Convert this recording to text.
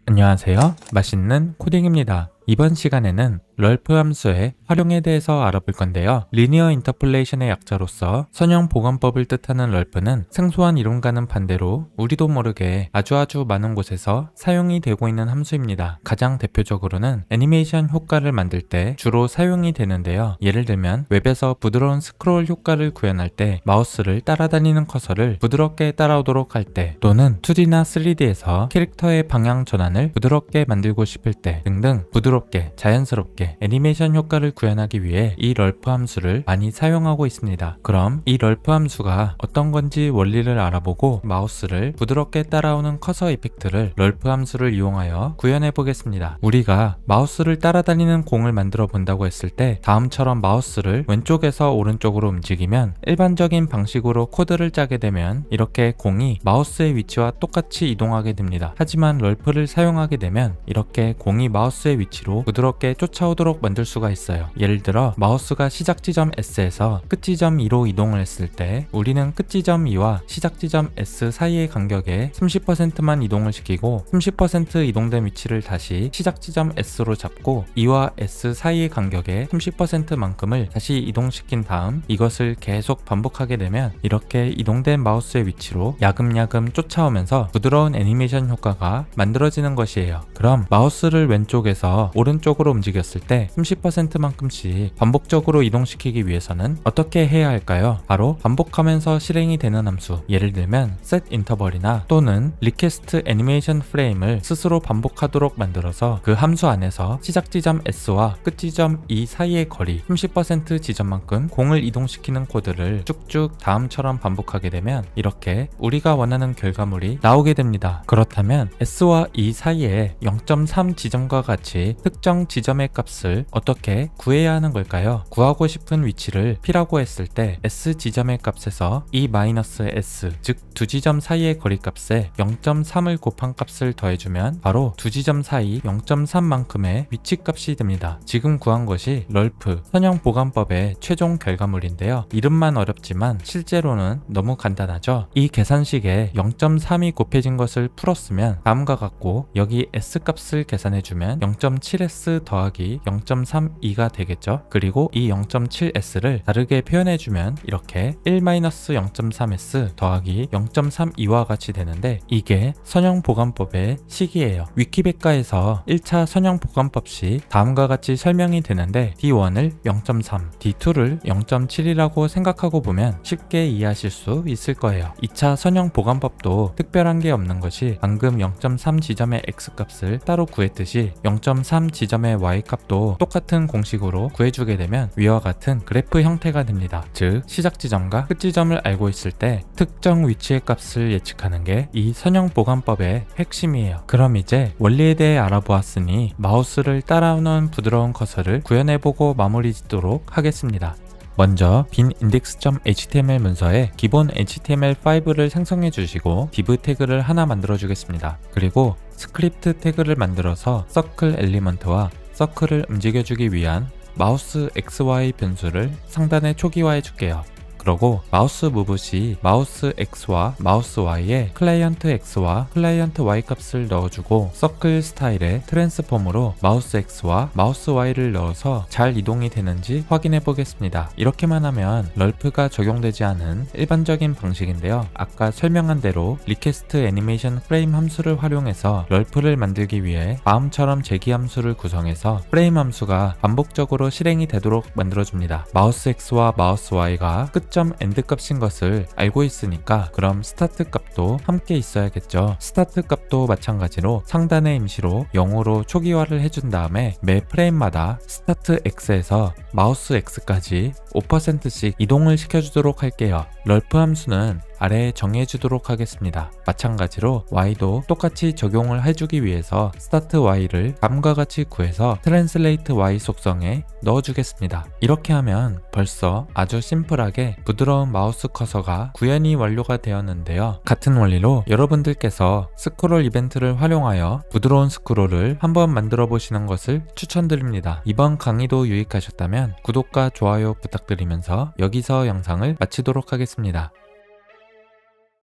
안녕하세요. 맛있는 코딩입니다. 이번 시간에는 럴프 함수의 활용에 대해서 알아볼 건데요. 리니어 인터폴레이션의 약자로서 선형 보관법을 뜻하는 럴프는 생소한 이론과는 반대로 우리도 모르게 아주 많은 곳에서 사용이 되고 있는 함수입니다. 가장 대표적으로는 애니메이션 효과를 만들 때 주로 사용이 되는데요. 예를 들면 웹에서 부드러운 스크롤 효과를 구현할 때 마우스를 따라다니는 커서를 부드럽게 따라오도록 할 때, 또는 2D나 3D에서 캐릭터의 방향 전환을 부드럽게 만들고 싶을 때 등등 부드럽게 자연스럽게 애니메이션 효과를 구현하기 위해 이 럴프 함수를 많이 사용하고 있습니다. 그럼 이 럴프 함수가 어떤 건지 원리를 알아보고 마우스를 부드럽게 따라오는 커서 이펙트를 럴프 함수를 이용하여 구현해 보겠습니다. 우리가 마우스를 따라다니는 공을 만들어 본다고 했을 때 다음처럼 마우스를 왼쪽에서 오른쪽으로 움직이면 일반적인 방식으로 코드를 짜게 되면 이렇게 공이 마우스의 위치와 똑같이 이동하게 됩니다. 하지만 럴프를 사용하게 되면 이렇게 공이 마우스의 위치로 부드럽게 쫓아오도록 만들 수가 있어요. 예를 들어 마우스가 시작 지점 S에서 끝 지점 E로 이동을 했을 때 우리는 끝 지점 E와 시작 지점 S 사이의 간격에 30%만 이동을 시키고 30% 이동된 위치를 다시 시작 지점 S로 잡고 E와 S 사이의 간격에 30%만큼을 다시 이동시킨 다음 이것을 계속 반복하게 되면 이렇게 이동된 마우스의 위치로 야금야금 쫓아오면서 부드러운 애니메이션 효과가 만들어지는 것이에요. 그럼 마우스를 왼쪽에서 오른쪽으로 움직였을 때 30%만큼씩 반복적으로 이동시키기 위해서는 어떻게 해야 할까요? 바로 반복하면서 실행이 되는 함수, 예를 들면 setInterval이나 또는 request animation frame을 스스로 반복하도록 만들어서 그 함수 안에서 시작 지점 S와 끝 지점 E 사이의 거리 30% 지점만큼 공을 이동시키는 코드를 쭉쭉 다음처럼 반복하게 되면 이렇게 우리가 원하는 결과물이 나오게 됩니다. 그렇다면 S와 E 사이에 0.3 지점과 같이 특정 지점의 값을 어떻게 구해야 하는 걸까요? 구하고 싶은 위치를 P라고 했을 때 S 지점의 값에서 E-S, 즉 두 지점 사이의 거리값에 0.3을 곱한 값을 더해주면 바로 두 지점 사이 0.3만큼의 위치값이 됩니다. 지금 구한 것이 럴프 선형 보관법의 최종 결과물인데요. 이름만 어렵지만 실제로는 너무 간단하죠. 이 계산식에 0.3이 곱해진 것을 풀었으면 다음과 같고 여기 S 값을 계산해주면 0.7S 더하기 0.32가 되겠죠. 그리고 이 0.7S를 다르게 표현해주면 이렇게 1-0.3S 더하기 0.32와 같이 되는데 이게 선형 보관법의 식이에요. 위키백과에서 1차 선형 보관법 시 다음과 같이 설명이 되는데 D1을 0.3, D2를 0.7이라고 생각하고 보면 쉽게 이해하실 수 있을 거예요. 2차 선형 보관법도 특별한 게 없는 것이 방금 0.3 지점의 X값을 따로 구했듯이 0.3 지점의 Y값도 똑같은 공식으로 구해주게 되면 위와 같은 그래프 형태가 됩니다. 즉 시작 지점과 끝 지점을 알고 있을 때 특정 위치의 값을 예측하는 게 이 선형 보관법의 핵심이에요. 그럼 이제 원리에 대해 알아보았으니 마우스를 따라오는 부드러운 커서를 구현해보고 마무리 짓도록 하겠습니다. 먼저 빈 index.html 문서에 기본 HTML5를 생성해 주시고 div 태그를 하나 만들어 주겠습니다. 그리고 스크립트 태그를 만들어서 서클 엘리먼트와 서클을 움직여 주기 위한 마우스 XY 변수를 상단에 초기화해 줄게요. 그러고 마우스 무브 시 마우스 X와 마우스 Y에 클라이언트 X와 클라이언트 Y 값을 넣어주고 서클 스타일의 트랜스폼으로 마우스 X와 마우스 Y를 넣어서 잘 이동이 되는지 확인해 보겠습니다. 이렇게만 하면 럴프가 적용되지 않은 일반적인 방식인데요. 아까 설명한 대로 리퀘스트 애니메이션 프레임 함수를 활용해서 럴프를 만들기 위해 다음처럼 제기 함수를 구성해서 프레임 함수가 반복적으로 실행이 되도록 만들어줍니다. 마우스 X와 마우스 Y가 끝 end 값인 것을 알고 있으니까 그럼 스타트 값도 함께 있어야겠죠. 스타트 값도 마찬가지로 상단에 임시로 0으로 초기화를 해준 다음에 매 프레임마다 스타트 X에서 마우스 X까지 5%씩 이동을 시켜주도록 할게요. 럴프 함수는 아래에 정해주도록 하겠습니다. 마찬가지로 Y도 똑같이 적용을 해주기 위해서 start Y를 다음과 같이 구해서 translate Y 속성에 넣어주겠습니다. 이렇게 하면 벌써 아주 심플하게 부드러운 마우스 커서가 구현이 완료가 되었는데요. 같은 원리로 여러분들께서 스크롤 이벤트를 활용하여 부드러운 스크롤을 한번 만들어 보시는 것을 추천드립니다. 이번 강의도 유익하셨다면 구독과 좋아요 부탁드리면서 여기서 영상을 마치도록 하겠습니다.